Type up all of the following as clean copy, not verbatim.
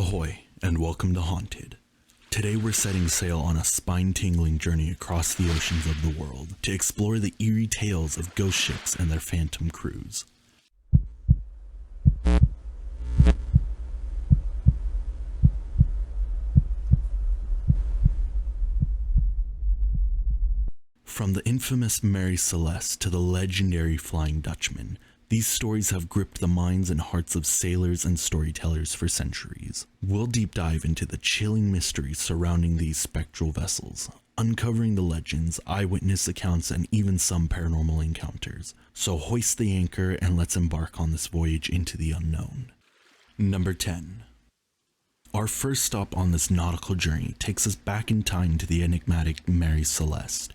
Ahoy, and welcome to Haunted. Today we're setting sail on a spine-tingling journey across the oceans of the world to explore the eerie tales of ghost ships and their phantom crews. From the infamous Mary Celeste to the legendary Flying Dutchman, these stories have gripped the minds and hearts of sailors and storytellers for centuries. We'll deep dive into the chilling mysteries surrounding these spectral vessels, uncovering the legends, eyewitness accounts, and even some paranormal encounters. So hoist the anchor and let's embark on this voyage into the unknown. Number 10. Our first stop on this nautical journey takes us back in time to the enigmatic Mary Celeste.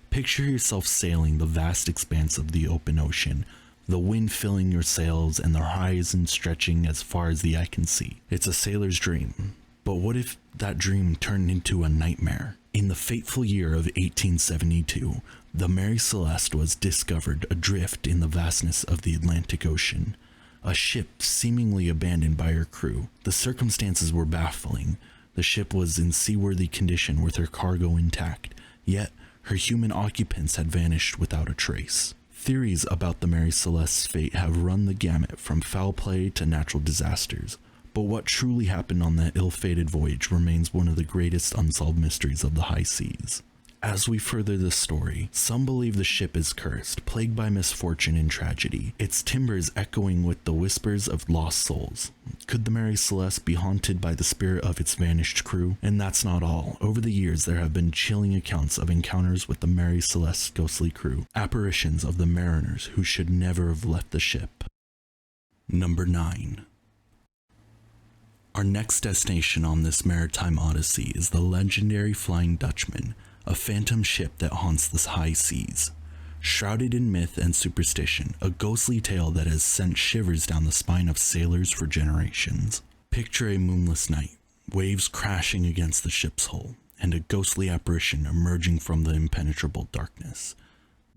Picture yourself sailing the vast expanse of the open ocean, the wind filling your sails and the horizon stretching as far as the eye can see. It's a sailor's dream, but what if that dream turned into a nightmare? In the fateful year of 1872, the Mary Celeste was discovered adrift in the vastness of the Atlantic Ocean, a ship seemingly abandoned by her crew. The circumstances were baffling. The ship was in seaworthy condition with her cargo intact, yet her human occupants had vanished without a trace. Theories about the Mary Celeste's fate have run the gamut from foul play to natural disasters, but what truly happened on that ill-fated voyage remains one of the greatest unsolved mysteries of the high seas. As we further this story, some believe the ship is cursed, plagued by misfortune and tragedy, its timbers echoing with the whispers of lost souls. Could the Mary Celeste be haunted by the spirit of its vanished crew? And that's not all. Over the years, there have been chilling accounts of encounters with the Mary Celeste's ghostly crew, apparitions of the mariners who should never have left the ship. Number 9. Our next destination on this maritime odyssey is the legendary Flying Dutchman, a phantom ship that haunts the high seas. Shrouded in myth and superstition, a ghostly tale that has sent shivers down the spine of sailors for generations. Picture a moonless night, waves crashing against the ship's hull, and a ghostly apparition emerging from the impenetrable darkness.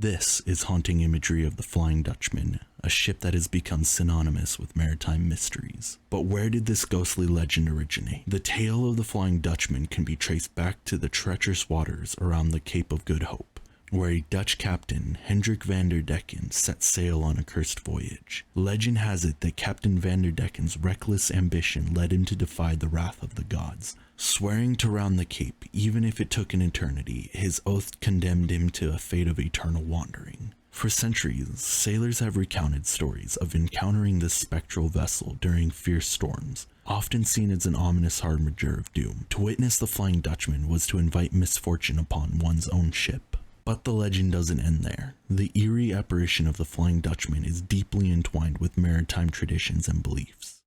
This is haunting imagery of the Flying Dutchman, a ship that has become synonymous with maritime mysteries. But where did this ghostly legend originate? The tale of the Flying Dutchman can be traced back to the treacherous waters around the Cape of Good Hope, where a Dutch captain, Hendrik van der Decken, set sail on a cursed voyage. Legend has it that Captain van der Decken's reckless ambition led him to defy the wrath of the gods. Swearing to round the Cape, even if it took an eternity, his oath condemned him to a fate of eternal wandering. For centuries, sailors have recounted stories of encountering this spectral vessel during fierce storms, often seen as an ominous harbinger of doom. To witness the Flying Dutchman was to invite misfortune upon one's own ship. But the legend doesn't end there. The eerie apparition of the Flying Dutchman is deeply entwined with maritime traditions and beliefs.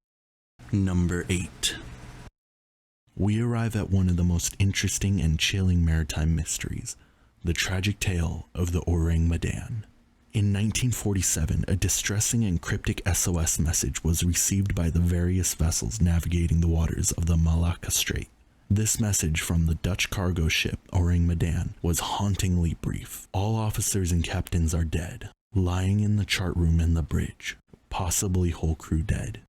Number 8. We arrive at one of the most interesting and chilling maritime mysteries, the tragic tale of the Ourang Medan. In 1947, a distressing and cryptic SOS message was received by the various vessels navigating the waters of the Malacca Strait. This message from the Dutch cargo ship Ourang Medan was hauntingly brief. All officers and captains are dead, lying in the chart room and the bridge, possibly whole crew dead.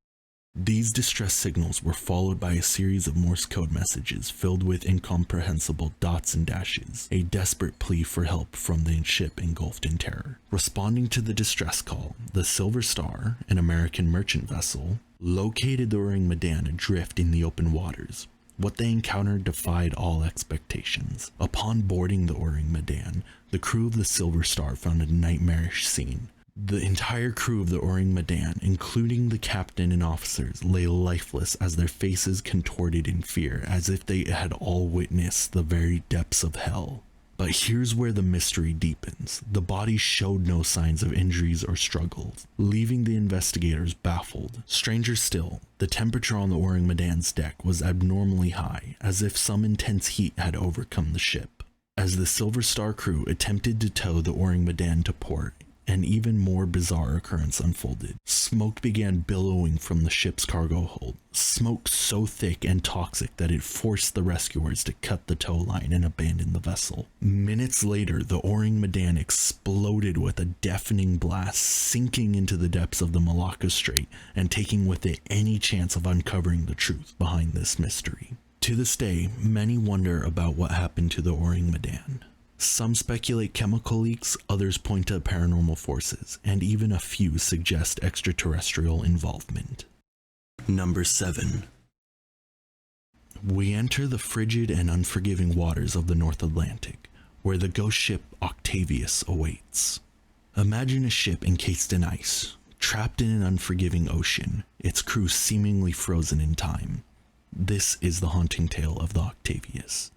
These distress signals were followed by a series of Morse code messages filled with incomprehensible dots and dashes, a desperate plea for help from the ship engulfed in terror. Responding to the distress call, the Silver Star, an American merchant vessel, located the Ourang Medan adrift in the open waters. What they encountered defied all expectations. Upon boarding the Ourang Medan, the crew of the Silver Star found a nightmarish scene. The entire crew of the Ourang Medan, including the captain and officers, lay lifeless as their faces contorted in fear, as if they had all witnessed the very depths of hell. But here's where the mystery deepens. The bodies showed no signs of injuries or struggles, leaving the investigators baffled. Stranger still, the temperature on the Ourang Medan's deck was abnormally high, as if some intense heat had overcome the ship. As the Silver Star crew attempted to tow the Ourang Medan to port, An even more bizarre occurrence unfolded. Smoke began billowing from the ship's cargo hold, smoke so thick and toxic that it forced the rescuers to cut the tow line and abandon the vessel. Minutes later, the Ourang Medan exploded with a deafening blast, sinking into the depths of the Malacca Strait and taking with it any chance of uncovering the truth behind this mystery. To this day, many wonder about what happened to the Ourang Medan. Some speculate chemical leaks, others point to paranormal forces, and even a few suggest extraterrestrial involvement. Number 7. We enter the frigid and unforgiving waters of the North Atlantic, where the ghost ship Octavius awaits. Imagine a ship encased in ice, trapped in an unforgiving ocean, its crew seemingly frozen in time. This is the haunting tale of the Octavius.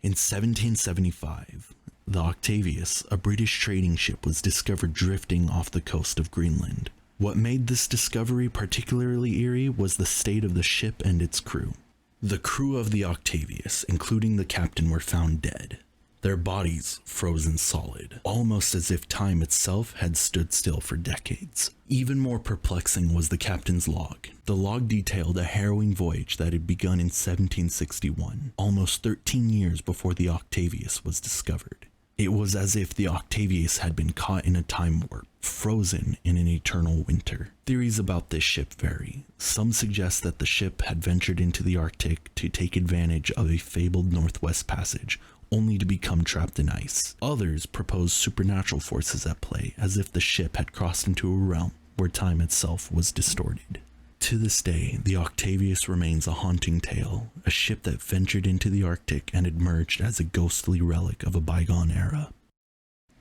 In 1775, the Octavius, a British trading ship, was discovered drifting off the coast of Greenland. What made this discovery particularly eerie was the state of the ship and its crew. The crew of the Octavius, including the captain, were found dead, their bodies frozen solid, almost as if time itself had stood still for decades. Even more perplexing was the captain's log. The log detailed a harrowing voyage that had begun in 1761, almost 13 years before the Octavius was discovered. It was as if the Octavius had been caught in a time warp, frozen in an eternal winter. Theories about this ship vary. Some suggest that the ship had ventured into the Arctic to take advantage of a fabled Northwest Passage, only to become trapped in ice. Others propose supernatural forces at play, as if the ship had crossed into a realm where time itself was distorted. To this day, the Octavius remains a haunting tale, a ship that ventured into the Arctic and emerged as a ghostly relic of a bygone era.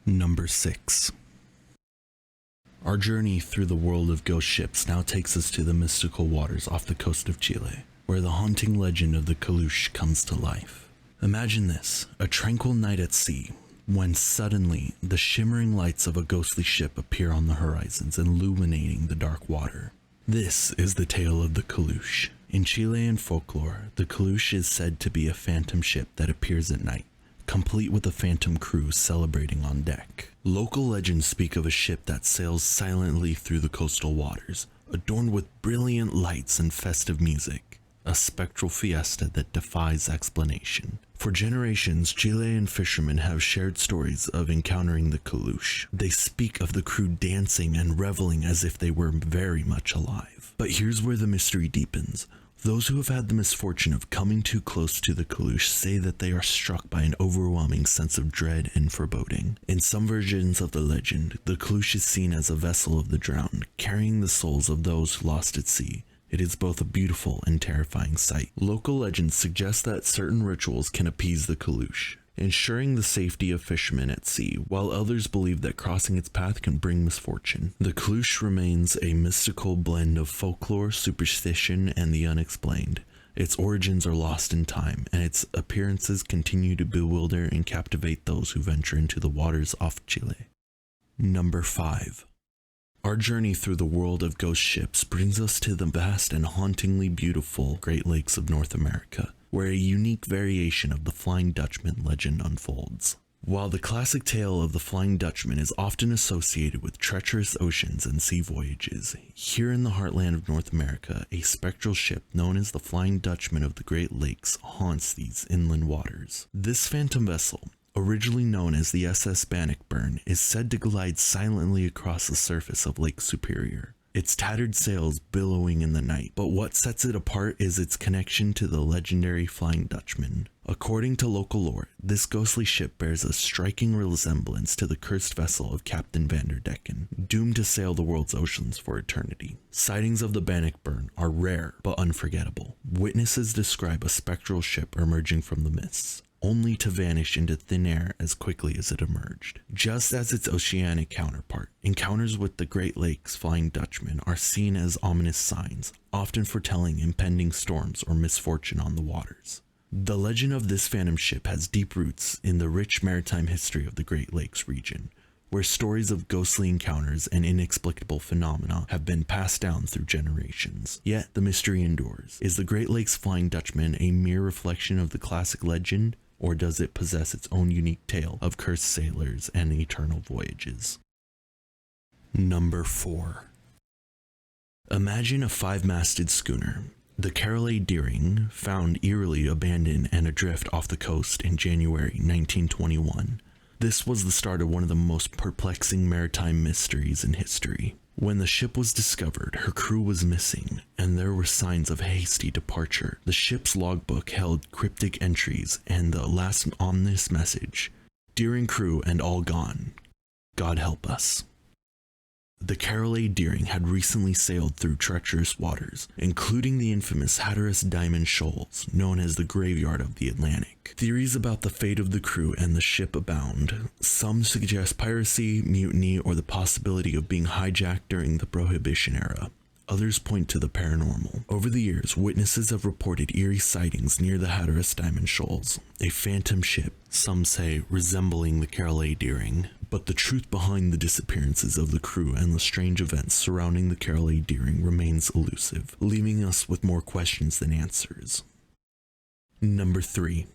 Number 6. Our journey through the world of ghost ships now takes us to the mystical waters off the coast of Chile, where the haunting legend of the Caleuche comes to life. Imagine this, a tranquil night at sea, when suddenly the shimmering lights of a ghostly ship appear on the horizons, illuminating the dark water. This is the tale of the Caleuche. In Chilean folklore, the Caleuche is said to be a phantom ship that appears at night, complete with a phantom crew celebrating on deck. Local legends speak of a ship that sails silently through the coastal waters, adorned with brilliant lights and festive music, a spectral fiesta that defies explanation. For generations, Chilean fishermen have shared stories of encountering the Caleuche. They speak of the crew dancing and reveling as if they were very much alive. But here's where the mystery deepens. Those who have had the misfortune of coming too close to the Caleuche say that they are struck by an overwhelming sense of dread and foreboding. In some versions of the legend, the Caleuche is seen as a vessel of the drowned, carrying the souls of those who lost at sea. It is both a beautiful and terrifying sight. Local legends suggest that certain rituals can appease the Caleuche, ensuring the safety of fishermen at sea, while others believe that crossing its path can bring misfortune. The Caleuche remains a mystical blend of folklore, superstition, and the unexplained. Its origins are lost in time, and its appearances continue to bewilder and captivate those who venture into the waters off Chile. Number 5. Our journey through the world of ghost ships brings us to the vast and hauntingly beautiful Great Lakes of North America, where a unique variation of the Flying Dutchman legend unfolds. While the classic tale of the Flying Dutchman is often associated with treacherous oceans and sea voyages, here in the heartland of North America, a spectral ship known as the Flying Dutchman of the Great Lakes haunts these inland waters. This phantom vessel, originally known as the SS Bannockburn, is said to glide silently across the surface of Lake Superior, its tattered sails billowing in the night. But what sets it apart is its connection to the legendary Flying Dutchman. According to local lore, this ghostly ship bears a striking resemblance to the cursed vessel of Captain Vanderdecken, doomed to sail the world's oceans for eternity. Sightings of the Bannockburn are rare but unforgettable. Witnesses describe a spectral ship emerging from the mists, only to vanish into thin air as quickly as it emerged. Just as its oceanic counterpart, encounters with the Great Lakes Flying Dutchman are seen as ominous signs, often foretelling impending storms or misfortune on the waters. The legend of this phantom ship has deep roots in the rich maritime history of the Great Lakes region, where stories of ghostly encounters and inexplicable phenomena have been passed down through generations. Yet the mystery endures. Is the Great Lakes Flying Dutchman a mere reflection of the classic legend, or does it possess its own unique tale of cursed sailors and eternal voyages? Number 4. Imagine a 5-masted schooner, the Carroll A, found eerily abandoned and adrift off the coast in January 1921. This was the start of one of the most perplexing maritime mysteries in history. When the ship was discovered, her crew was missing, and there were signs of hasty departure. The ship's logbook held cryptic entries and the last ominous message: "Deering crew and all gone. God help us." The Carroll A had recently sailed through treacherous waters, including the infamous Hatteras Diamond Shoals, known as the Graveyard of the Atlantic. Theories about the fate of the crew and the ship abound. Some suggest piracy, mutiny, or the possibility of being hijacked during the Prohibition era. Others point to the paranormal. Over the years, witnesses have reported eerie sightings near the Hatteras Diamond Shoals, a phantom ship, some say resembling the Carroll A, but the truth behind the disappearances of the crew and the strange events surrounding the Carroll A remains elusive, leaving us with more questions than answers. Number 3.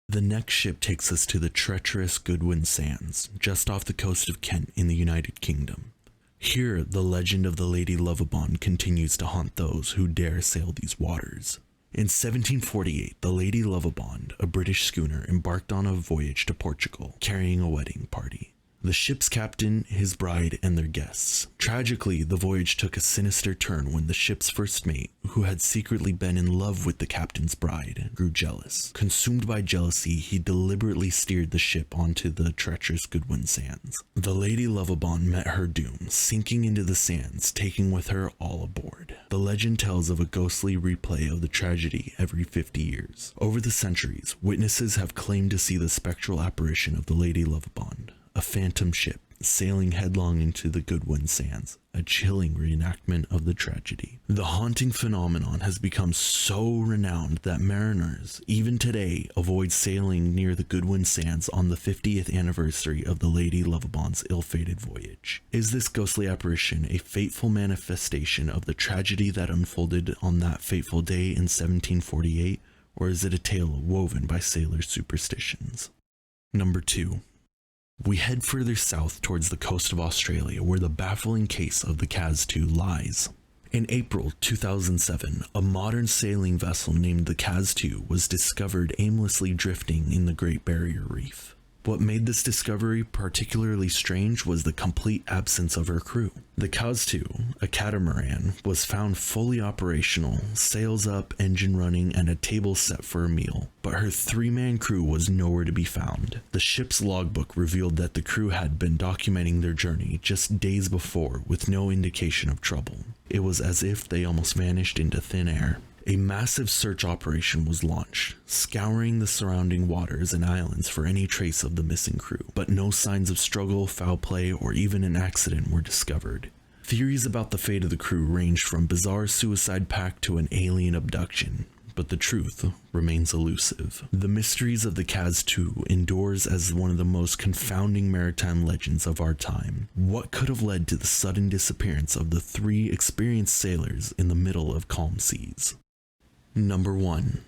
The next ship takes us to the treacherous Goodwin Sands, just off the coast of Kent in the United Kingdom. Here, the legend of the Lady Lovibond continues to haunt those who dare sail these waters. In 1748, the Lady Lovibond, a British schooner, embarked on a voyage to Portugal, carrying a wedding party. The ship's captain, his bride, and their guests. Tragically, the voyage took a sinister turn when the ship's first mate, who had secretly been in love with the captain's bride, grew jealous. Consumed by jealousy, he deliberately steered the ship onto the treacherous Goodwin Sands. The Lady Lovibond met her doom, sinking into the sands, taking with her all aboard. The legend tells of a ghostly replay of the tragedy every 50 years. Over the centuries, witnesses have claimed to see the spectral apparition of the Lady Lovibond, a phantom ship sailing headlong into the Goodwin Sands, a chilling reenactment of the tragedy. The haunting phenomenon has become so renowned that mariners, even today, avoid sailing near the Goodwin Sands on the 50th anniversary of the Lady Lovibond's ill-fated voyage. Is this ghostly apparition a fateful manifestation of the tragedy that unfolded on that fateful day in 1748, or is it a tale woven by sailors' superstitions? Number 2. We head further south towards the coast of Australia, where the baffling case of the Kaz II lies. In April 2007, a modern sailing vessel named the Kaz II was discovered aimlessly drifting in the Great Barrier Reef. What made this discovery particularly strange was the complete absence of her crew. The Kaz II, a catamaran, was found fully operational, sails up, engine running, and a table set for a meal, but her 3-man crew was nowhere to be found. The ship's logbook revealed that the crew had been documenting their journey just days before with no indication of trouble. It was as if they almost vanished into thin air. A massive search operation was launched, scouring the surrounding waters and islands for any trace of the missing crew, but no signs of struggle, foul play, or even an accident were discovered. Theories about the fate of the crew ranged from bizarre suicide pact to an alien abduction, but the truth remains elusive. The mysteries of the Kaz II endures as one of the most confounding maritime legends of our time. What could have led to the sudden disappearance of the 3 experienced sailors in the middle of calm seas? Number 1.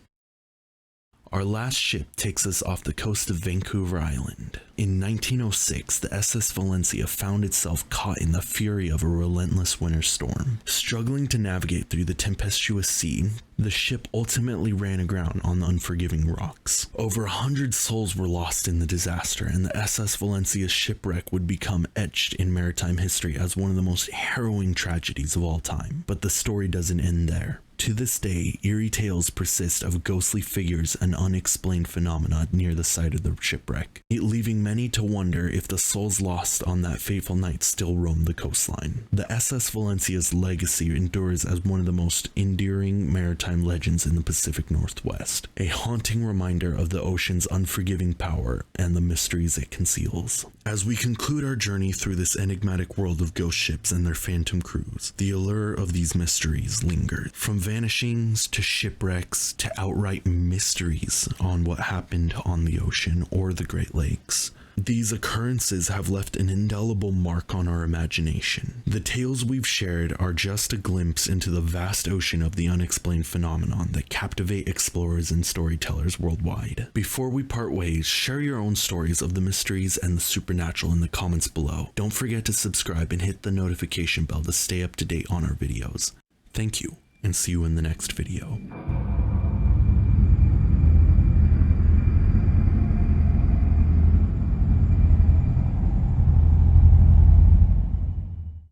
Our last ship takes us off the coast of Vancouver Island. In 1906, the SS Valencia found itself caught in the fury of a relentless winter storm. Struggling to navigate through the tempestuous sea, the ship ultimately ran aground on the unforgiving rocks. Over 100 souls were lost in the disaster, and the SS Valencia's shipwreck would become etched in maritime history as one of the most harrowing tragedies of all time. But the story doesn't end there. To this day, eerie tales persist of ghostly figures and unexplained phenomena near the site of the shipwreck, leaving many to wonder if the souls lost on that fateful night still roam the coastline. The SS Valencia's legacy endures as one of the most enduring maritime legends in the Pacific Northwest, a haunting reminder of the ocean's unforgiving power and the mysteries it conceals. As we conclude our journey through this enigmatic world of ghost ships and their phantom crews, the allure of these mysteries lingers. From vanishings to shipwrecks to outright mysteries on what happened on the ocean or the Great Lakes, These occurrences have left an indelible mark on our imagination. The tales we've shared are just a glimpse into the vast ocean of the unexplained phenomenon that captivate explorers and storytellers worldwide. Before we part ways, share your own stories of the mysteries and the supernatural in the comments below. Don't forget to subscribe and hit the notification bell to stay up to date on our videos. Thank you, and see you in the next video.